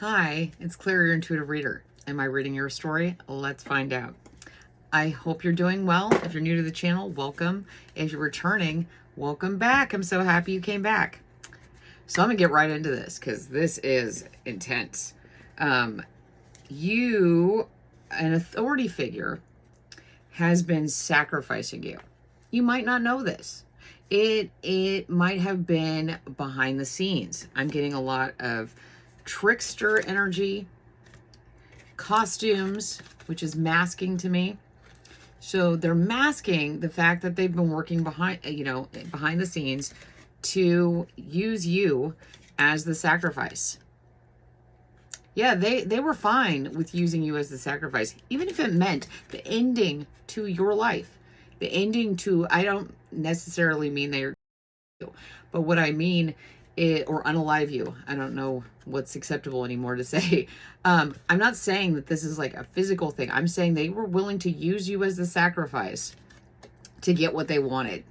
Hi, it's Claire, your intuitive reader. Am I reading your story? Let's find out. I hope you're doing well. If you're new to the channel, welcome. If you're returning, welcome back. I'm so happy you came back. So I'm gonna get right into this because this is intense. An authority figure, has been sacrificing you. You might not know this. It might have been behind the scenes. I'm getting a lot of trickster energy, costumes, which is masking to me. So they're masking the fact that they've been working behind the scenes to use you as the sacrifice. Yeah, they were fine with using you as the sacrifice, even if it meant the ending to your life. The ending to, I don't necessarily mean they're, but what I mean or unalive you. I don't know what's acceptable anymore to say. I'm not saying that this is like a physical thing. I'm saying they were willing to use you as the sacrifice to get what they wanted.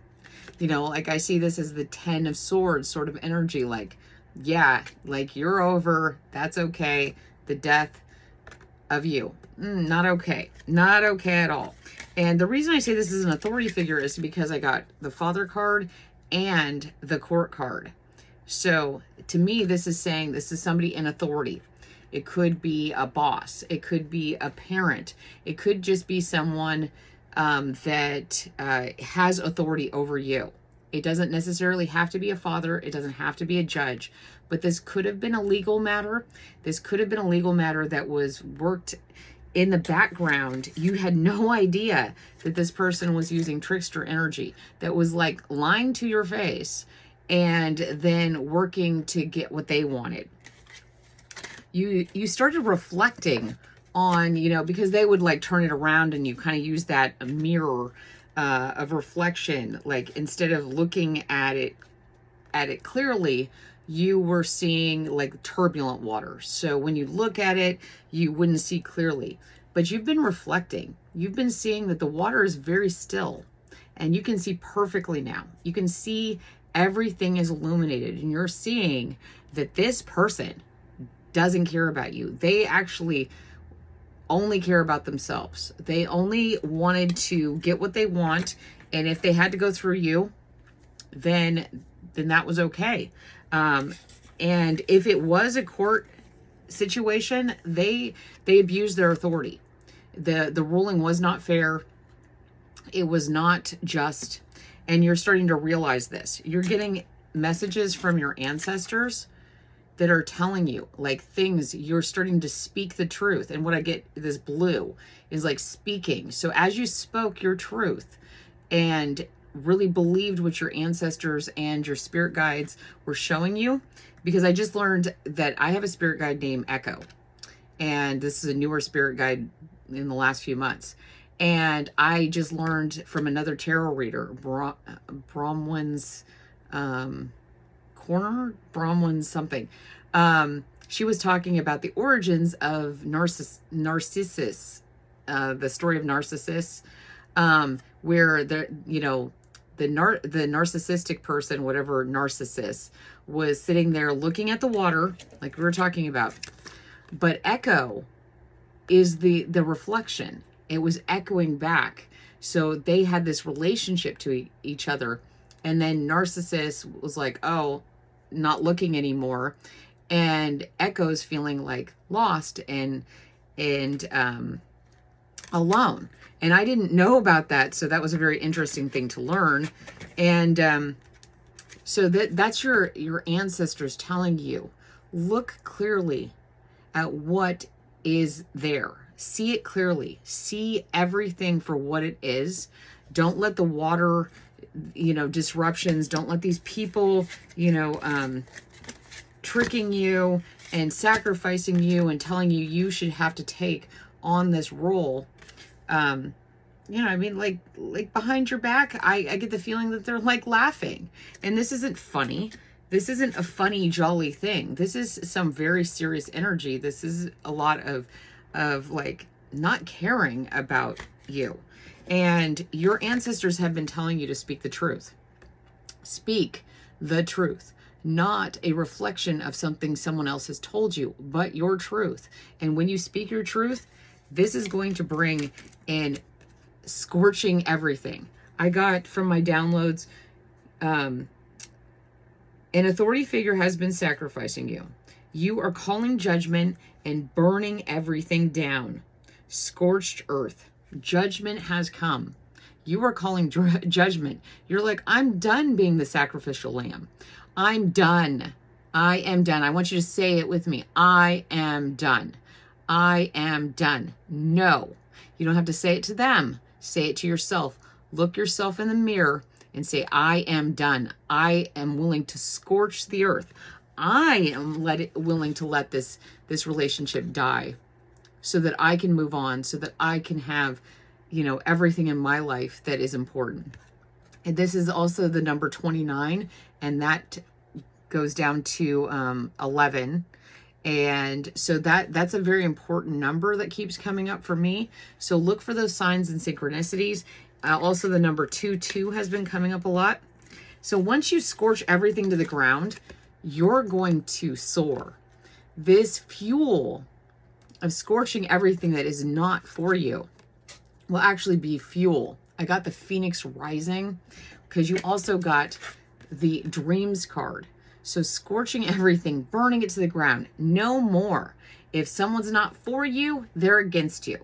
You know, like I see this as the 10 of Swords sort of energy. Like, yeah, like you're over. That's okay. The death of you. Not okay. Not okay at all. And the reason I say this is an authority figure is because I got the Father card and the Court card. So to me, this is saying this is somebody in authority. It could be a boss. It could be a parent. It could just be someone that has authority over you. It doesn't necessarily have to be a father. It doesn't have to be a judge. But this could have been a legal matter. This could have been a legal matter that was worked in the background. You had no idea that this person was using trickster energy, that was like lying to your face and then working to get what they wanted. You started reflecting on, because they would like turn it around and you kind of use that mirror of reflection. Like instead of looking at it clearly, you were seeing like turbulent water. So when you look at it, you wouldn't see clearly. But you've been reflecting. You've been seeing that the water is very still and you can see perfectly now. You can see everything is illuminated and you're seeing that this person doesn't care about you. They actually only care about themselves. They only wanted to get what they want. And if they had to go through you, then that was okay. And if it was a court situation, they abused their authority. The ruling was not fair. It was not just. And you're starting to realize this. You're getting messages from your ancestors that are telling you like things. You're starting to speak the truth. And what I get, this blue, is like speaking. So as you spoke your truth and really believed what your ancestors and your spirit guides were showing you, because I just learned that I have a spirit guide named Echo. And this is a newer spirit guide in the last few months. And I just learned from another tarot reader, Bromwin's Corner, Bromwin's something. She was talking about the origins of Narcissus, the story of Narcissus, where the narcissistic person, whatever Narcissus, was sitting there looking at the water, like we were talking about. But Echo is the reflection. It was echoing back. So they had this relationship to each other. And then Narcissus was like, oh, not looking anymore. And Echo's feeling like lost and alone. And I didn't know about that. So that was a very interesting thing to learn. And so that's your ancestors telling you, look clearly at what is there. See it clearly. See everything for what it is. Don't let the water, disruptions. Don't let these people, tricking you and sacrificing you and telling you should have to take on this role. Like behind your back, I get the feeling that they're like laughing. And this isn't funny. This isn't a funny, jolly thing. This is some very serious energy. This is a lot of like not caring about you. And your ancestors have been telling you to speak the truth. Speak the truth. not a reflection of something someone else has told you, but your truth. And when you speak your truth, this is going to bring in scorching everything. I got from my downloads, an authority figure has been sacrificing you. You are calling judgment and burning everything down. Scorched earth. Judgment has come. You are calling judgment. You're like, I'm done being the sacrificial lamb. I'm done. I am done. I want you to say it with me. I am done. I am done. No, you don't have to say it to them. Say it to yourself. Look yourself in the mirror and say, I am done. I am willing to scorch the earth. I am willing to let this relationship die so that I can move on, so that I can have, everything in my life that is important. And this is also the number 29, and that goes down to 11. And so that's a very important number that keeps coming up for me. So look for those signs and synchronicities. Also, the number 22 has been coming up a lot. So once you scorch everything to the ground, you're going to soar. This fuel of scorching everything that is not for you will actually be fuel. I got the Phoenix Rising because you also got the Dreams card. So scorching everything, burning it to the ground, no more. If someone's not for you, they're against you.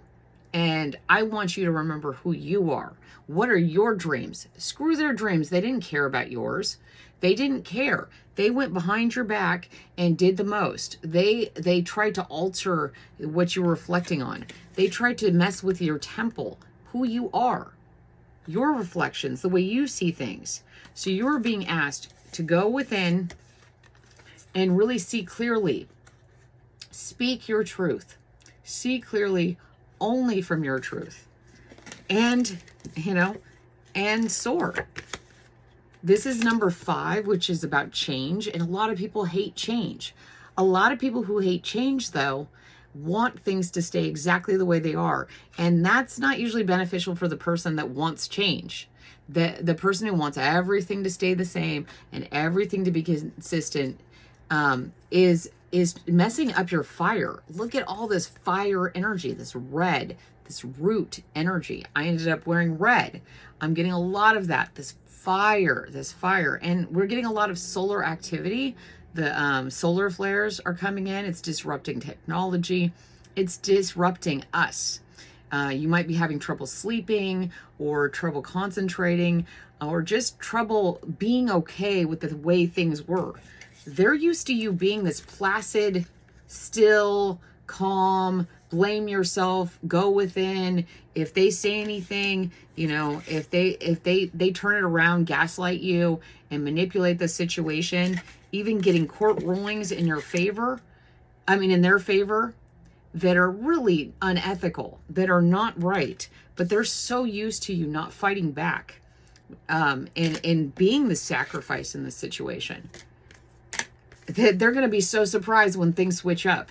And I want you to remember who you are. What are your dreams? Screw their dreams. They didn't care about yours. They didn't care. They went behind your back and did the most. They tried to alter what you were reflecting on. They tried to mess with your temple, who you are, your reflections, the way you see things. So you're being asked to go within and really see clearly. Speak your truth. See clearly only from your truth. And, and soar. This is number 5, which is about change. And a lot of people hate change. A lot of people who hate change, though, want things to stay exactly the way they are. And that's not usually beneficial for the person that wants change. The person who wants everything to stay the same and everything to be consistent is messing up your fire. Look at all this fire energy, this red, this root energy. I ended up wearing red. I'm getting a lot of that, this fire. And we're getting a lot of solar activity. The solar flares are coming in. It's disrupting technology. It's disrupting us. You might be having trouble sleeping or trouble concentrating or just trouble being okay with the way things were. They're used to you being this placid, still, calm, blame yourself, go within. If they say anything, if they turn it around, gaslight you and manipulate the situation, even getting court rulings in their favor, that are really unethical, that are not right, but they're so used to you not fighting back, and being the sacrifice in this situation. They're going to be so surprised when things switch up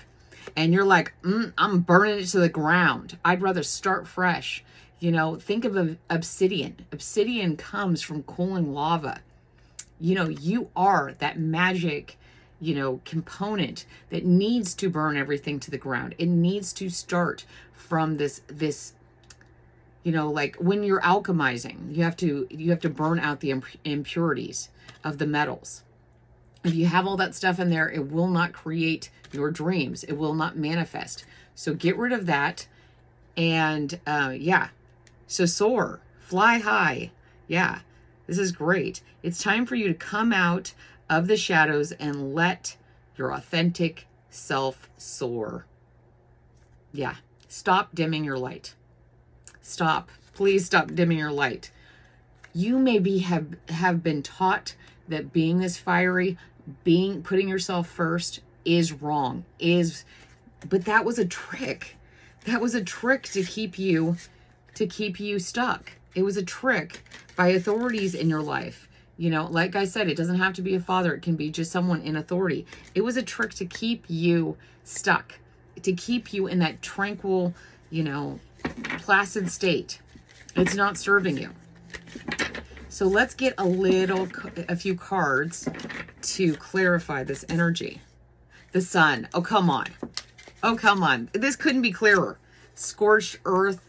and you're like, I'm burning it to the ground. I'd rather start fresh. Think of obsidian. Obsidian comes from cooling lava. You are that magic, component that needs to burn everything to the ground. It needs to start from this, like when you're alchemizing, you have to burn out the impurities of the metals. If you have all that stuff in there, it will not create your dreams. It will not manifest. So get rid of that. And so soar, fly high. Yeah, this is great. It's time for you to come out of the shadows and let your authentic self soar. Yeah, stop dimming your light. Please stop dimming your light. You maybe have been taught that being this fiery, putting yourself first is wrong, but that was a trick. That was a trick to keep you stuck. It was a trick by authorities in your life. Like I said, it doesn't have to be a father. It can be just someone in authority. It was a trick to keep you stuck, to keep you in that tranquil, placid state. It's not serving you. So let's get a few cards to clarify this energy. The sun. Oh, come on. Oh, come on. This couldn't be clearer. Scorched earth,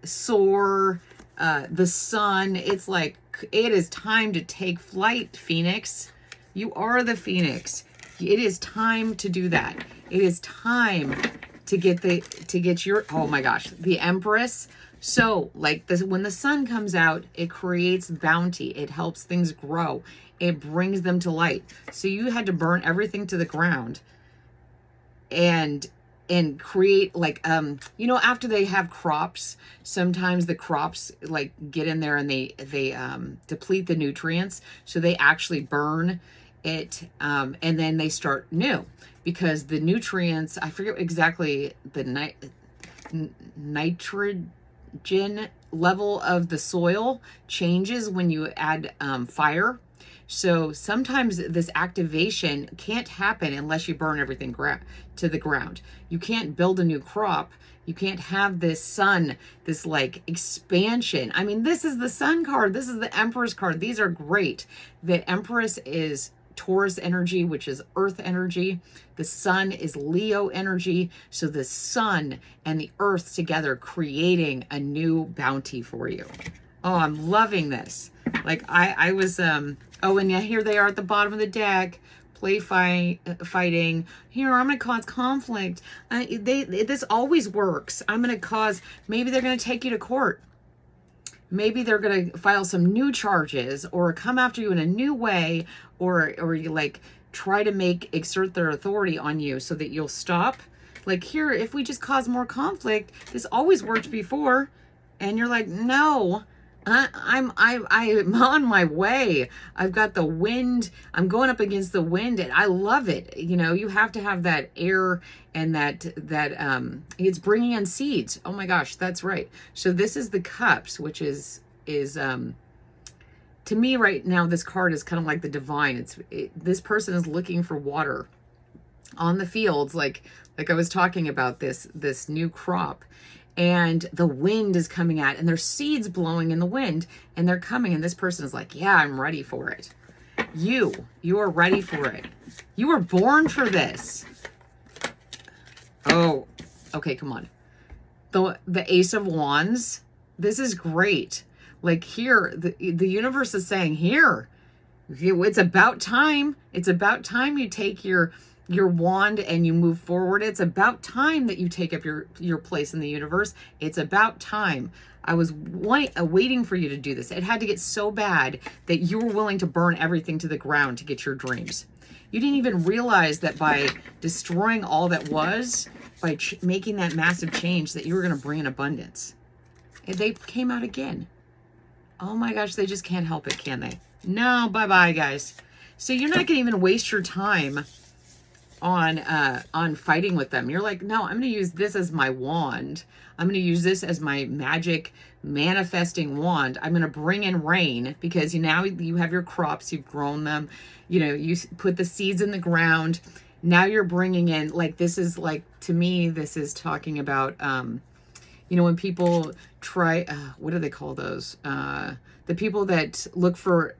soar, the sun. It's like, it is time to take flight, Phoenix. You are the Phoenix. It is time to do that. It is time to get your, oh my gosh, the Empress. So like this, when the sun comes out, it creates bounty. It helps things grow. It brings them to light. So you had to burn everything to the ground and create like, you know, after they have crops, sometimes the crops like get in there and they deplete the nutrients. So they actually burn it. And then they start new because the nutrients, I forget exactly the nitrogen level of the soil changes when you add fire. So sometimes this activation can't happen unless you burn everything to the ground. You can't build a new crop. You can't have this sun, this like expansion. I mean, this is the sun card. This is the Empress card. These are great. The Empress is Taurus energy, which is earth energy. The sun is Leo energy. So the sun and the earth together creating a new bounty for you. Oh, I'm loving this. Like I was, oh, and yeah, here they are at the bottom of the deck, fighting. Here, I'm going to cause conflict. This always works. I'm going to cause, maybe they're going to take you to court. Maybe they're going to file some new charges or come after you in a new way, or you like try to exert their authority on you so that you'll stop. Like here, if we just cause more conflict, this always worked before. And you're like, no, I'm on my way. I've got the wind. I'm going up against the wind and I love it. You know, you have to have that air and that it's bringing in seeds. Oh my gosh, that's right. So this is the cups, which is to me right now, this card is kind of like the divine. This person is looking for water on the fields. Like I was talking about this new crop. And the wind is coming at, and there's seeds blowing in the wind, and they're coming, and this person is like, yeah, I'm ready for it. You are ready for it. You were born for this. Oh, okay, come on. The Ace of Wands, this is great. Like here, the universe is saying, here, it's about time. It's about time you take your wand and you move forward. It's about time that you take up your place in the universe. It's about time. I was waiting for you to do this. It had to get so bad that you were willing to burn everything to the ground to get your dreams. You didn't even realize that by destroying all that was, by making that massive change, that you were going to bring in abundance. And they came out again. Oh my gosh, they just can't help it, can they? No, bye-bye, guys. So you're not going to even waste your time on fighting with them. You're like, no, I'm going to use this as my wand. I'm going to use this as my magic manifesting wand. I'm going to bring in rain because now you have your crops, you've grown them, you know, you put the seeds in the ground. Now you're bringing in, like, this is like, to me, this is talking about, you know, when people try, what do they call those? The people that look for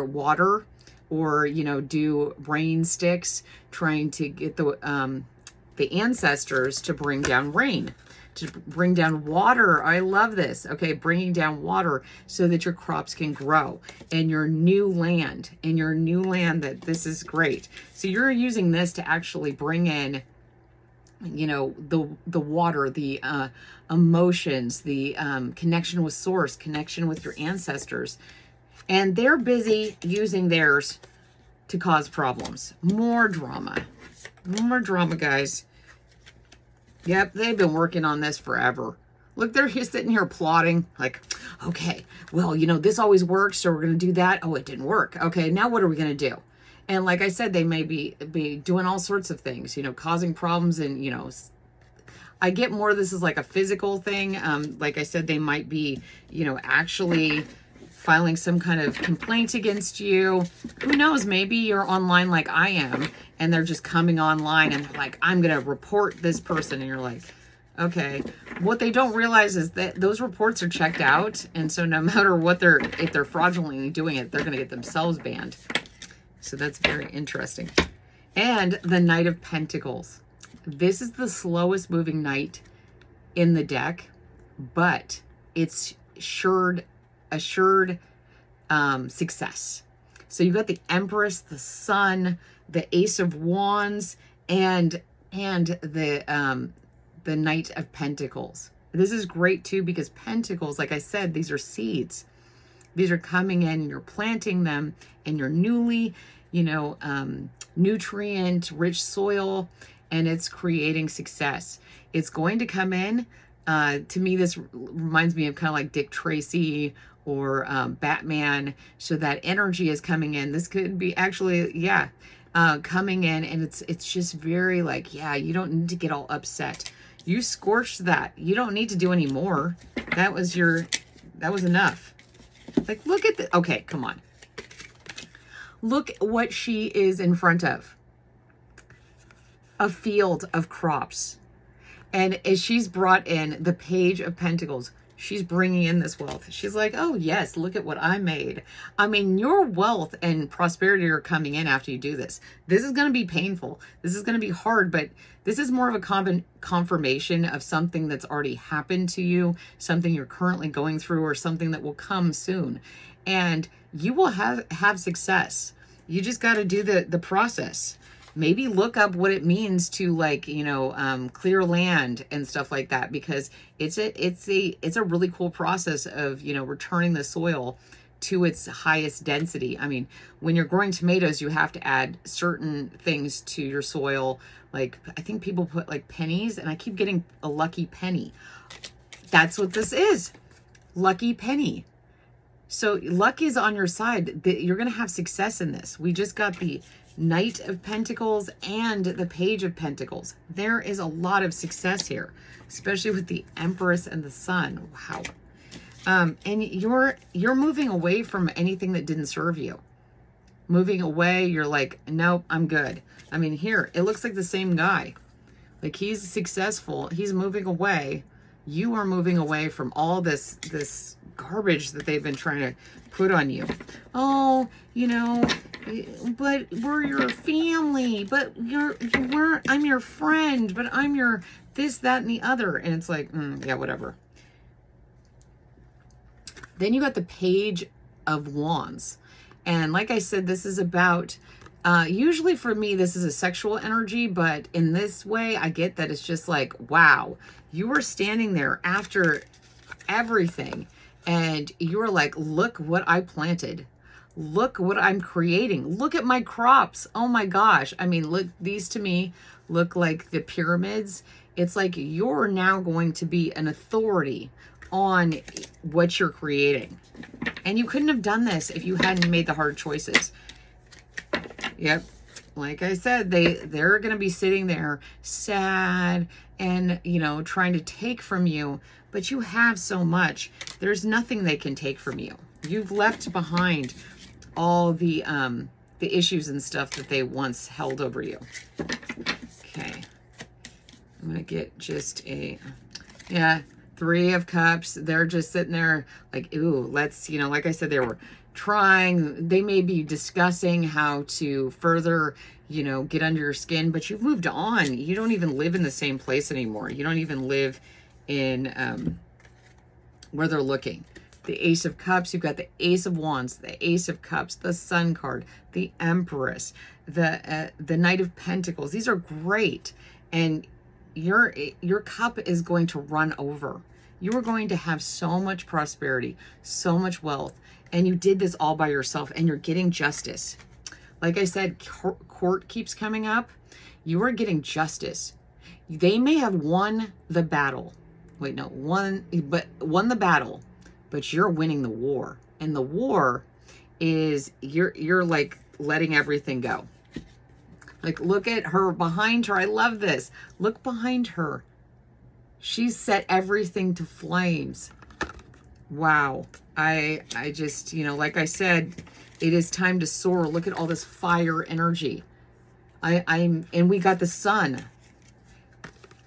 water, or, you know, do brain sticks trying to get the ancestors to bring down rain, to bring down water. I love this. Okay, bringing down water so that your crops can grow in your new land, that this is great. So you're using this to actually bring in, you know, the water, the emotions, the connection with source, connection with your ancestors. And they're busy using theirs to cause problems. More drama, guys. Yep, they've been working on this forever. Look, they're just sitting here plotting like, okay, well, you know, this always works, so we're going to do that. Oh, it didn't work. Okay, now what are we going to do? And like I said, they may be doing all sorts of things, you know, causing problems. And, you know, I get more this is like a physical thing. Like I said, they might be, you know, actually filing some kind of complaint against you. Who knows? Maybe you're online like I am, and they're just coming online and they're like, I'm going to report this person. And you're like, Okay. What they don't realize is that those reports are checked out. And so no matter what if they're fraudulently doing it, they're going to get themselves banned. So that's very interesting. And the Knight of Pentacles. This is the slowest moving knight in the deck, but it's assured success. So you've got the Empress, the Sun, the Ace of Wands, and the Knight of Pentacles. This is great too, because Pentacles, like I said, these are seeds. These are coming in, you're planting them in your newly, nutrient rich soil, and it's creating success. It's going to come in. To me, this reminds me of kind of like Dick Tracy or Batman. So that energy is coming in. This could be actually, coming in, and it's just very like, you don't need to get all upset. You scorched that. You don't need to do any more. That was enough. Like, look at the, okay, come on. Look what she is in front of. A field of crops. And as she's brought in the Page of Pentacles, she's bringing in this wealth. She's like, oh yes, look at what I made. I mean, your wealth and prosperity are coming in after you do this. This is going to be painful. This is going to be hard, but this is more of a confirmation of something that's already happened to you, something you're currently going through, or something that will come soon. And you will have success. You just got to do the process. Maybe look up what it means to, like, clear land and stuff like that, because it's a really cool process of, returning the soil to its highest density. I mean, when you're growing tomatoes, you have to add certain things to your soil. Like, I think people put like pennies, and I keep getting a lucky penny. That's what this is. Lucky penny. So luck is on your side. You're going to have success in this. We just got the Knight of Pentacles and the Page of Pentacles. There is a lot of success here, especially with the Empress and the Sun. Wow. And you're moving away from anything that didn't serve you. Moving away, you're like, nope, I'm good. I mean, here, it looks like the same guy. Like, he's successful. He's moving away. You are moving away from all this garbage that they've been trying to put on you. Oh, but we're your family, but I'm your friend, but I'm your this, that, and the other. And it's like, whatever. Then you got the Page of Wands. And like I said, this is about, usually for me, this is a sexual energy, but in this way, I get that it's just like, wow, you were standing there after everything, and you were like, look what I planted. Look what I'm creating. Look at my crops. Oh my gosh. I mean, look, these to me look like the pyramids. It's like you're now going to be an authority on what you're creating. And you couldn't have done this if you hadn't made the hard choices. Yep. Like I said, they're going to be sitting there sad and, trying to take from you, but you have so much. There's nothing they can take from you. You've left behind all the issues and stuff that they once held over you. Okay. I'm going to get just Three of Cups. They're just sitting there like, ooh, let's, like I said, they were trying, they may be discussing how to further, get under your skin, but you've moved on. You don't even live in the same place anymore. You don't even live in where they're looking. The Ace of Cups, you've got the Ace of Wands, the Ace of Cups, the Sun card, the Empress, the Knight of Pentacles. These are great. And your cup is going to run over. You are going to have so much prosperity, so much wealth, and you did this all by yourself, and you're getting justice. Like I said, court keeps coming up. You are getting justice. They may have won the battle. Won the battle, but you're winning the war. And the war is you're like letting everything go. Like, look at her behind her. I love this. Look behind her. She's set everything to flames. Wow. I just, like I said, it is time to soar. Look at all this fire energy. And we got the Sun.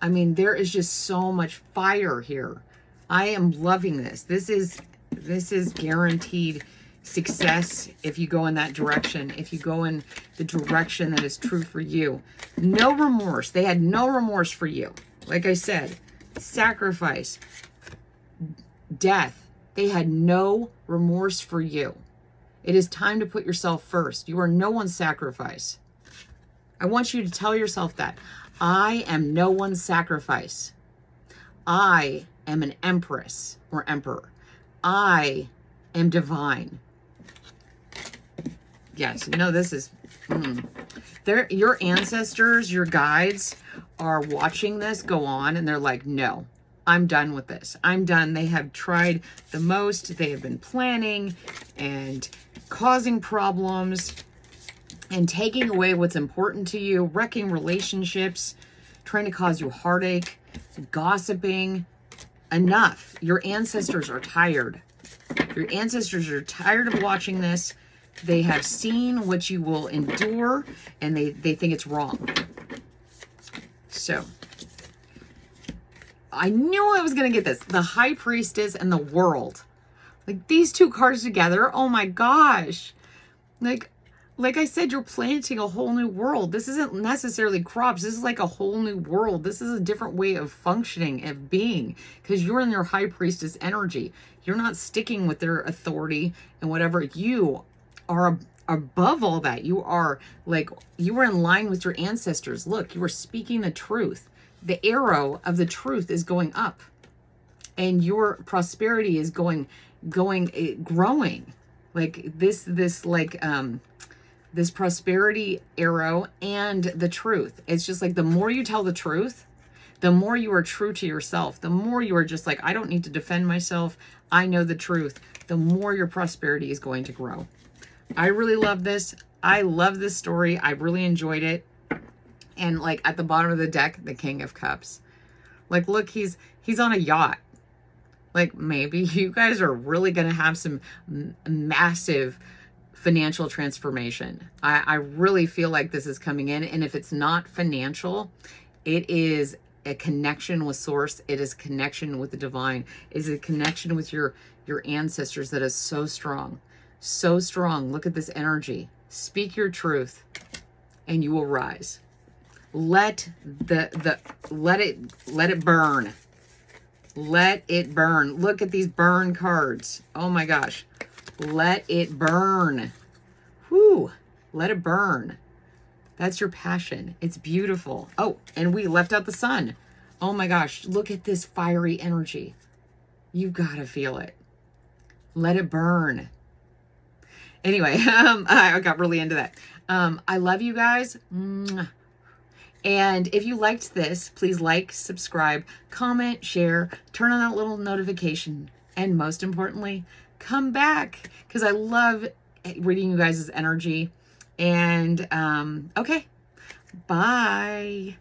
I mean, there is just so much fire here. I am loving this. This is guaranteed success if you go in that direction, if you go in the direction that is true for you. No remorse. They had no remorse for you. Like I said, sacrifice, death. They had no remorse for you. It is time to put yourself first. You are no one's sacrifice. I want you to tell yourself that. I am no one's sacrifice. I am an empress or emperor. I am divine. Yes, no, this is... your ancestors, your guides are watching this go on, and they're like, no, I'm done with this. I'm done. They have tried the most. They have been planning and causing problems and taking away what's important to you, wrecking relationships, trying to cause you heartache, gossiping. Enough. Your ancestors are tired. Your ancestors are tired of watching this. They have seen what you will endure, and they think it's wrong. So, I knew I was going to get this. The High Priestess and the World. Like, these two cards together, oh my gosh. Like I said, you're planting a whole new world. This isn't necessarily crops. This is like a whole new world. This is a different way of functioning, of being, because you're in your High Priestess energy. You're not sticking with their authority and whatever. You are above all that. You are in line with your ancestors. Look, you are speaking the truth. The arrow of the truth is going up, and your prosperity is growing. Like this prosperity arrow and the truth. It's just like the more you tell the truth, the more you are true to yourself, the more you are just like, I don't need to defend myself. I know the truth. The more your prosperity is going to grow. I really love this. I love this story. I really enjoyed it. And like at the bottom of the deck, the King of Cups. Like, look, he's on a yacht. Like, maybe you guys are really going to have some massive financial transformation. I really feel like this is coming in. And if it's not financial, it is a connection with source. It is connection with the divine. It is a connection with your ancestors that is so strong. So strong. Look at this energy. Speak your truth and you will rise. Let it burn. Let it burn. Look at these burn cards. Oh my gosh. Let it burn. Whoo. Let it burn. That's your passion. It's beautiful. Oh, and we left out the sun. Oh my gosh. Look at this fiery energy. You gotta feel it. Let it burn. Anyway, I got really into that. I love you guys. And if you liked this, please like, subscribe, comment, share, turn on that little notification. And most importantly, come back, because I love reading you guys' energy. And okay, bye.